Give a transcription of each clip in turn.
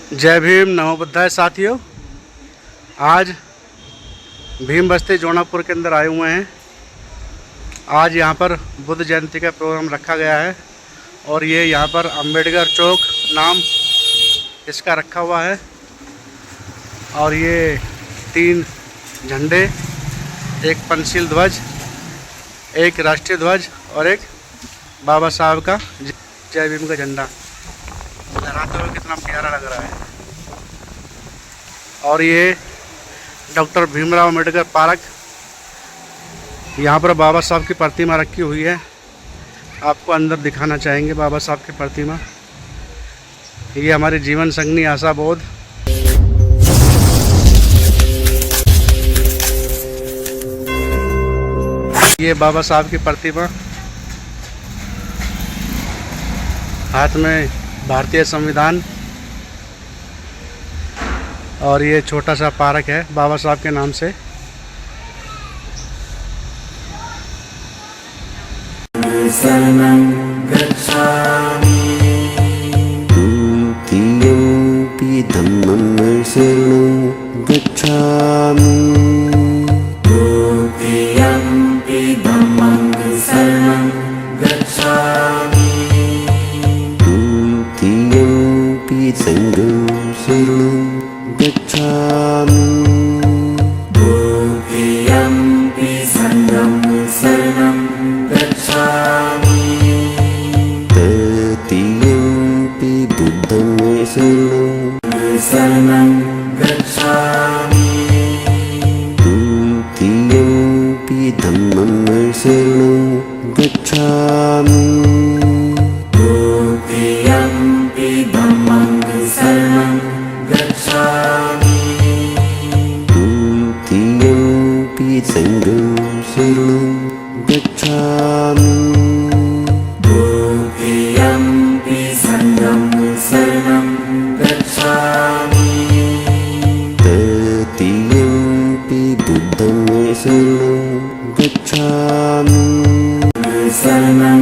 जय भीम, नमो बुद्धाय। साथियों, आज भीम बस्ती जोनापुर के अंदर आए हुए हैं। आज यहाँ पर बुद्ध जयंती का प्रोग्राम रखा गया है और ये यहाँ पर अंबेडकर चौक नाम इसका रखा हुआ है। और ये 3 झंडे, एक पंचशील ध्वज, एक राष्ट्रीय ध्वज और एक बाबा साहब का जय भीम का झंडा लहराते हुए कितना प्यारा लग रहा है। और ये डॉक्टर भीमराव अम्बेडकर पार्क, यहाँ पर बाबा साहब की प्रतिमा रखी हुई है। आपको अंदर दिखाना चाहेंगे बाबा साहब की प्रतिमा। ये हमारी जीवन संगनी आशा बोध। ये बाबा साहब की प्रतिमा, हाथ में भारतीय संविधान। और ये छोटा सा पार्क है बाबा साहब के नाम से। शरणं गच्छामि द्वितीयंपि धम्मं शरणं गच्छामि द्वितीयंपि धम्मं शरणं गच्छामि द्वितीयंपि संघं शरणं गच्छामि द्वितीयंपि संघं शरणं गच्छामि तृतीयंपि बुद्धं शरणं गच्छामि द्वितीयंपि धम्मं शरणं गच्छामि द्वितीयंपि धम्मं शरणं गच्छामि द्वितीयंपि संघं शरणं गच्छामि द्वितीयंपि संघं शरणं गच्छामि तृतीयंपि बुद्धं शरणं गच्छामि शरणं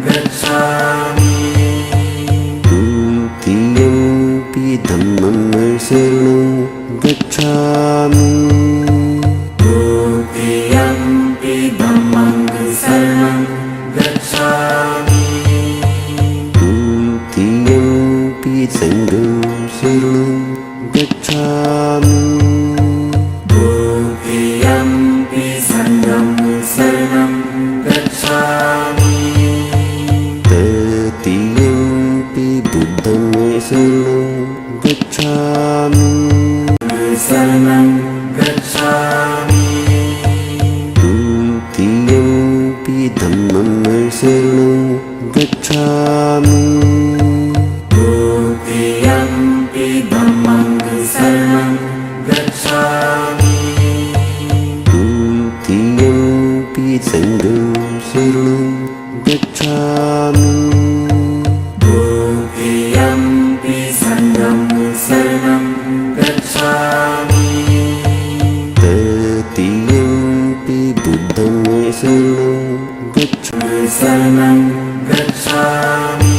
गच्छामि द्वितीयंपि धम्मं शरणं गच्छामि द्वितीयंपि धम्मं शरणं गच्छामि द्वितीयंपि संघं शरणं गच्छामि द्वितीयंपि संघं शरणं गच्छामि तृतीयंपि बुद्धं शरणं गच्छामि शरणं गच्छामि द्वितीयंपि धम्मं शरणं गच्छामि द्वितीयंपि धम्मं शरणं गच्छामि द्वितीयंपि संघं शरणं गच्छामि द्वितीयंपि संघं शरणं गच्छामि तृतीयंपि बुद्धं शरणं गच्छामि शरणं गच्छामि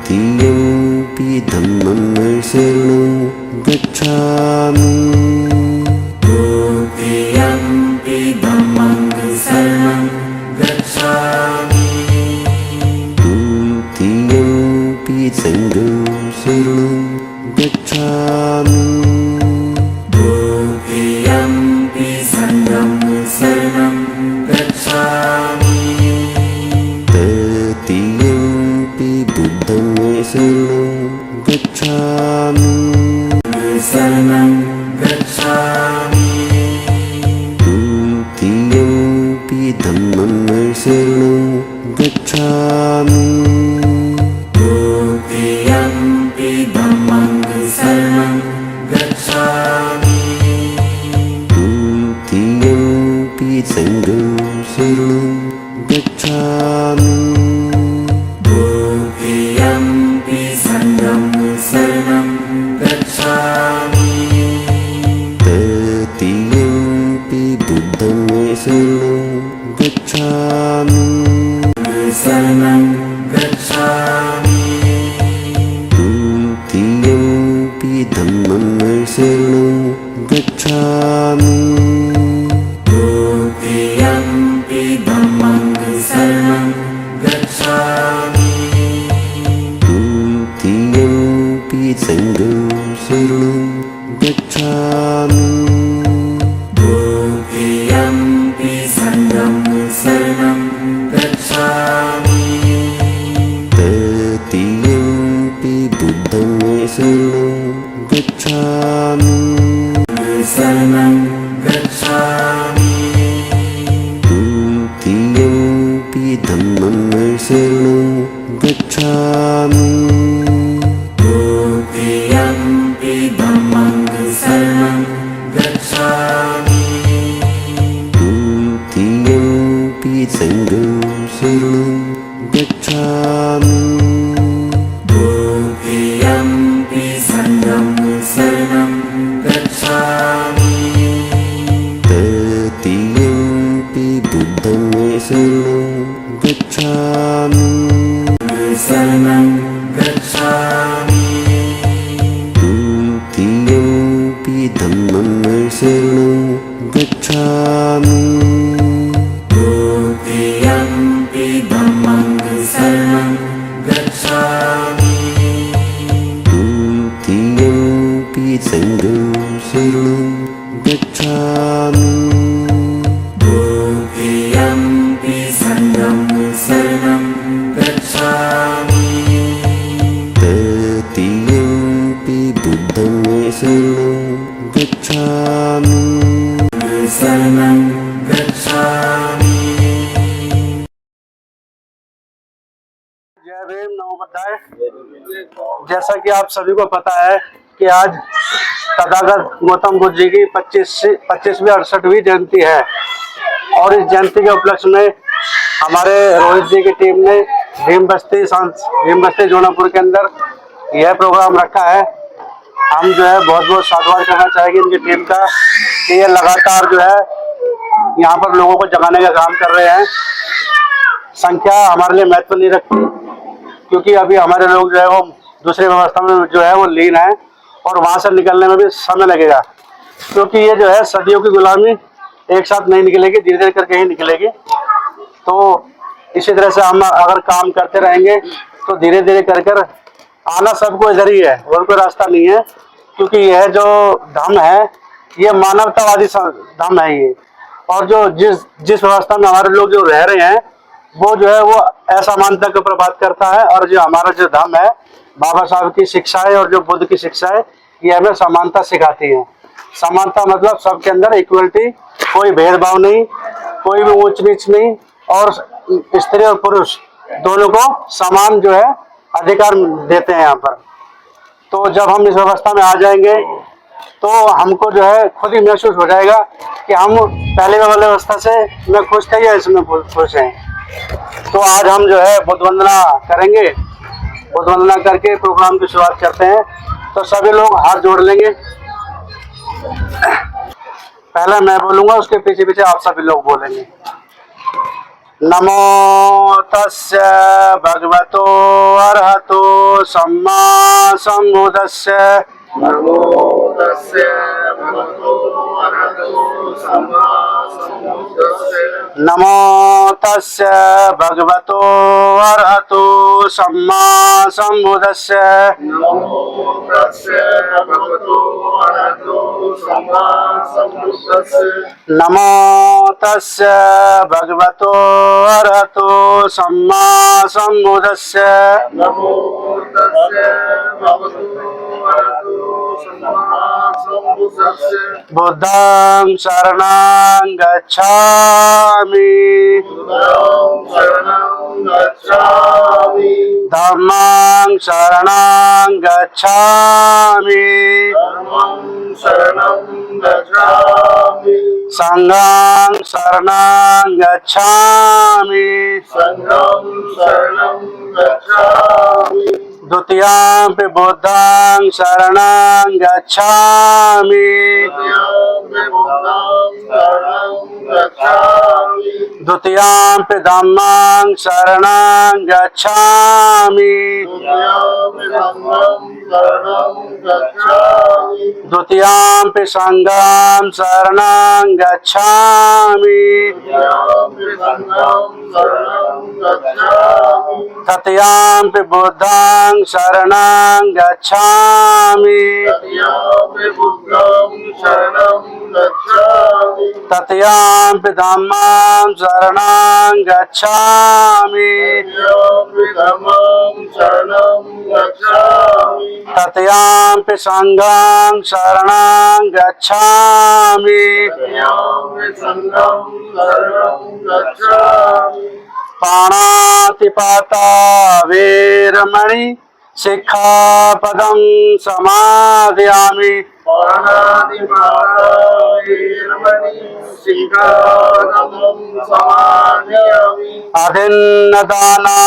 द्वितीयंपि धम्मं शरणं गच्छामि द्वितीयंपि धम्मं शरणं गच्छामि द्वितीयंपि संघं शरणं गच्छामि द्वितीयंपि संघं शरणं गच्छामि तृतीयंपि बुद्धं शरणं गच्छामि शरणं गच्छामि द्वितीयंपि धम्मं शरणं गच्छामि द्वितीयंपि धम्मं शरणं गच्छामि द्वितीयंपि संघं शरणं गच्छामि द्वितीयंपि संघं शरणं गच्छामि तृतीयंपि बुद्धं शरणं गच्छामि शरणं गच्छामि सङ्घं शरणं गच्छामि द्वितीयम्पि सङ्घं शरणं गच्छामि तृतीयम्पि बुद्धं शरणं गच्छामि शरणं गच्छामि द्वितीयम्पि धम्मं शरणं गच्छामि द्वितीयम्पि धम्मं शरणं गच्छामि द्वितीयम्पि सङ्घं शरणं गच्छामि द्वितीयम्पि सङ्घं शरणं गच्छामि तृतीयम्पि बुद्धं शरणं गच्छामि शरणं गच्छामि द्वितीयम्पि धम्मं शरणं गच्छामि द्वितीयम्पि धम्मं शरणं गच्छामि द्वितीयम्पि सङ्घं शरणं गच्छामि द्वितीयम्पि सङ्घं शरणं गच्छामि तृतीयम्पि बुद्धं शरणं गच्छामि शरणं गच्छामि जय भीम, नमो बुद्धाय। जैसा कि आप सभी को पता है कि आज तथागत गौतम बुद्ध जी की 25वीं 68वीं जयंती है और इस जयंती के उपलक्ष्य में हमारे रोहित जी की टीम ने भीम बस्ती जोनापुर के अंदर यह प्रोग्राम रखा है। हम जो है बहुत बहुत साधुवाद करना चाहेंगे इनकी टीम का कि ये लगातार जो है यहाँ पर लोगों को जगाने का काम कर रहे हैं। संख्या हमारे लिए महत्व नहीं रखती क्योंकि अभी हमारे लोग जो है वो दूसरी व्यवस्था में जो है वो लीन है और वहाँ से निकलने में भी समय लगेगा क्योंकि ये जो है सदियों की गुलामी एक साथ नहीं निकलेगी, धीरे धीरे करके ही निकलेगी। तो इसी तरह से हम अगर काम करते रहेंगे तो धीरे धीरे कर आना सबको इधर ही है और कोई रास्ता नहीं है क्योंकि यह जो धर्म है ये मानवतावादी धर्म है ये। और जो जिस व्यवस्था में हमारे लोग जो रह रहे हैं वो जो है वो असमानता के ऊपर बात करता है। और जो हमारा जो धर्म है, बाबा साहब की शिक्षा है और जो बुद्ध की शिक्षा है, ये हमें समानता सिखाती है। समानता मतलब सबके अंदर इक्वलिटी, कोई भेदभाव नहीं, कोई भी ऊंच नीच नहीं और स्त्री और पुरुष दोनों को समान जो है अधिकार देते हैं यहाँ पर। तो जब हम इस व्यवस्था में आ जाएंगे तो हमको जो है खुद ही महसूस हो जाएगा कि हम पहले वाली व्यवस्था से में खुश थे या इसमें खुश हैं। तो आज हम जो है बुद्ध वंदना करेंगे। बुद्ध वंदना करके प्रोग्राम की शुरुआत करते हैं। तो सभी लोग हाथ जोड़ लेंगे। पहले मैं बोलूंगा, उसके पीछे पीछे आप सभी लोग बोलेंगे। नमो तस्य भगवतो अरहतो सम्मा सम्बुद्धस्य। नमो तस्य भगवतो अरहतो सम्मा सम्बुद्धस्य। नमो तस्य भगवतो अरहतो सम्मा सम्बुद्धस्य। नमो तस्य भगवतो अरहतो सम्मा सम्बुद्धस्य। नमो तस्य भगवतो अरहतो सम्मा सम्बुद्धस्य। नमो तस्य भगवतो अरहतो सम्मा सम्बुद्धस्य। बुद्धं शरणं गच्छामि। बुद्धं शरणं गच्छामि। धम्मं शरणं गच्छामि। धम्मं शरणं गच्छामि। संघं शरणं गच्छामि। संघं शरणं गच्छामि। द्वितीयम्पि बुद्धं शरणं गच्छामि। द्वितीयम्पि धम्मं शरणं गच्छामि। द्वितीयम्पि संघं शरणं गच्छामि। गच्छामि तृतीयाम्पि बुद्धं शरणं गच्छामि तृतीयाम्पि बुद्धं शरणं गच्छामि तृतीयाम्पि धम्मं शरणं गच्छामि तृतीयाम्पि धम्मं शरणं गच्छामि तृतीयाम्पि संघं शरणं गच्छामि तृतीयाम्पि संघं शरणं गच्छामि पाणातिपाता वेरमणि शिक्षापदं समादयामि पाणातिपाता वेरमणि शिक्षापदं समादयामि अभिन्नदाना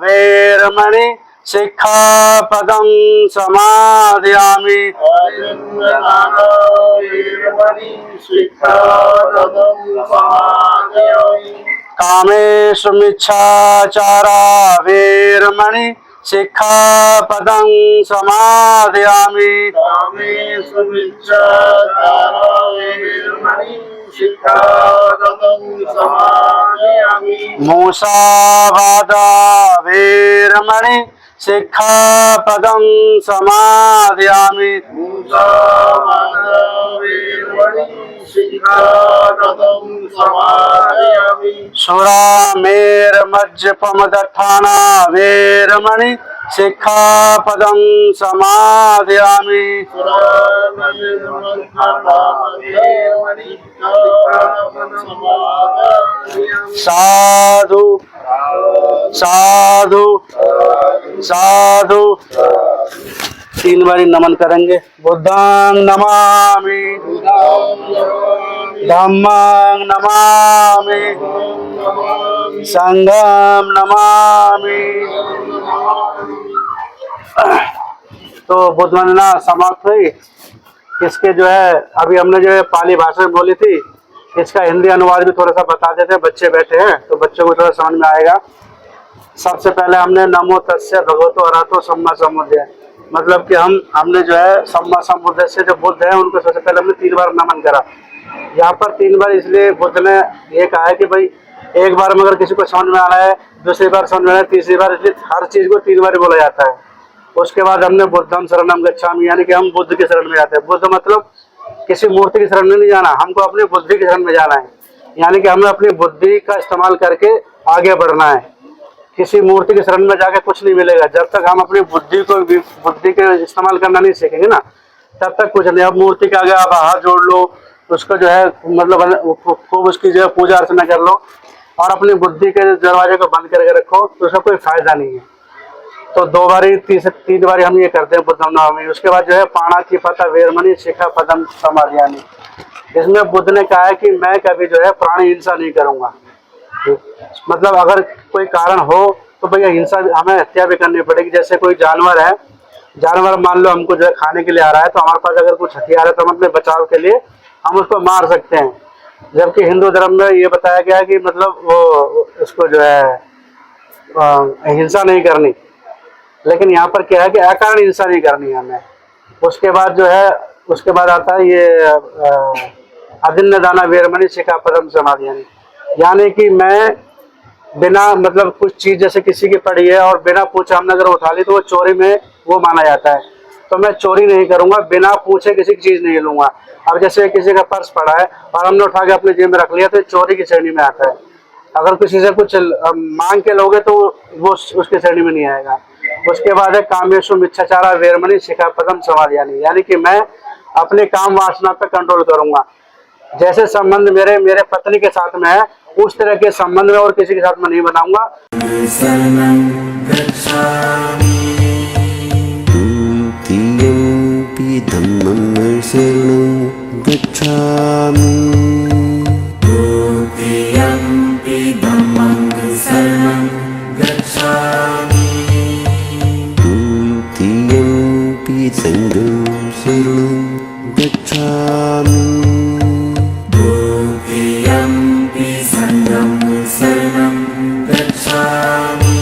वेरमणि शिक्षापदं समादयामि अयन्नदाना वेरमणि शिक्षापदं समादयामि कामेषु मिच्छाचारा वेरमणि शिक्षापदं समादयामि कामेषु मिच्छाचारा वेरमणि शिक्षापदं समादयामि मूसावादा वेरमणि शिक्षापदं समादयामि मुसावादा वेरमणि शिक्षापदं समादयामि सुरामेरमज्जपमदठाना वेरमणि शिक्षापदं समादयामि साधु साधु साधु 3 बारी नमन करेंगे। बुद्धं नमामि धम्मं नमामि संघं नमामि। तो बुद्ध वंदना समाप्त हुई। इसके जो है अभी हमने जो है पाली भाषा में बोली थी, इसका हिंदी अनुवाद भी थोड़ा सा बता देते हैं। बच्चे बैठे हैं तो बच्चों को थोड़ा समझ में आएगा। सबसे पहले हमने नमो तस्य भगवतो अरहतो सम्मा सम्बुद्धे, मतलब कि हमने जो है सम्मा सम्बुद्धे से जो बुद्ध है उनको सबसे पहले हमने 3 बार नमन करा। यहाँ पर 3 बार इसलिए बुद्ध ने ये कहा है कि भाई एक बार में अगर किसी को समझ में आ रहा है, दूसरी बार समझ में आ रहा है, तीसरी बार, इसलिए हर चीज को 3 बार बोला जाता है। उसके बाद हमने बुद्धम शरणम गच्छामि, यानी कि हम बुद्ध की शरण में जाते हैं। बुद्ध मतलब किसी मूर्ति की शरण में नहीं जाना, हमको अपनी बुद्धि की शरण में जाना है। यानी कि हमें अपनी बुद्धि का इस्तेमाल करके आगे बढ़ना है। किसी मूर्ति की शरण में जाके कुछ नहीं मिलेगा। जब तक हम अपनी बुद्धि के इस्तेमाल करना नहीं सीखेंगे ना, तब तक कुछ नहीं। अब मूर्ति के आगे आप हाथ जोड़ लो, उसको जो है मतलब खूब उसकी जो है पूजा अर्चना कर लो और अपनी बुद्धि के दरवाजे को बंद करके रखो, तो उसका कोई फायदा नहीं है। तो 2 बारी 3 बारी हम ये करते हैं बुद्धम नमामि। उसके बाद जो है पाणातिपाता वेरमणि शिक्षापदं समादयामि। इसमें बुद्ध ने कहा है कि मैं कभी जो है प्राणी हिंसा नहीं करूंगा। मतलब अगर कोई कारण हो तो भैया हिंसा हमें हत्या भी करनी पड़ेगी। जैसे कोई जानवर है, जानवर मान लो हमको जो है खाने के लिए आ रहा है, तो हमारे पास अगर कुछ हथियार है तो हम अपने बचाव के लिए हम उसको मार सकते हैं। जबकि हिंदू धर्म में ये बताया गया है कि मतलब वो इसको जो है हिंसा नहीं करनी। लेकिन यहाँ पर क्या है कि अकारण हिंसा नहीं करनी है हमें। उसके बाद जो है उसके बाद आता है ये अदिन्न दाना वेरमणि शिक्षापदं समादयामि, यानी कि मैं बिना मतलब कुछ चीज जैसे किसी की पड़ी है और बिना पूछे हमने अगर उठा ली तो वो चोरी में वो माना जाता है। तो मैं चोरी नहीं करूंगा, बिना पूछे किसी की चीज नहीं लूंगा। अब जैसे किसी का पर्स पड़ा है और हमने उठा के अपने जेब में रख लिया तो चोरी की श्रेणी में आता है। अगर किसी से कुछ मांग के लोगे तो वो उसकी श्रेणी में नहीं आएगा। उसके बाद है कामेषु मिच्छाचारा वेरमणि शिक्षापदं समादयामि, यानी कि मैं अपने काम वासना पे कंट्रोल करूंगा। जैसे संबंध मेरे पत्नी के साथ में है, उस तरह के संबंध में और किसी के साथ में नहीं बनाऊंगा। द्वितीयम्पि धम्मं शरणं गच्छामि द्वितीयम्पि धम्मं शरणं गच्छामि द्वितीयम्पि संघं शरणं गच्छामि द्वितीयम्पि संघं शरणं गच्छामि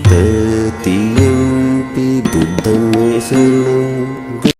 तृतीयम्पि बुद्धं शरणं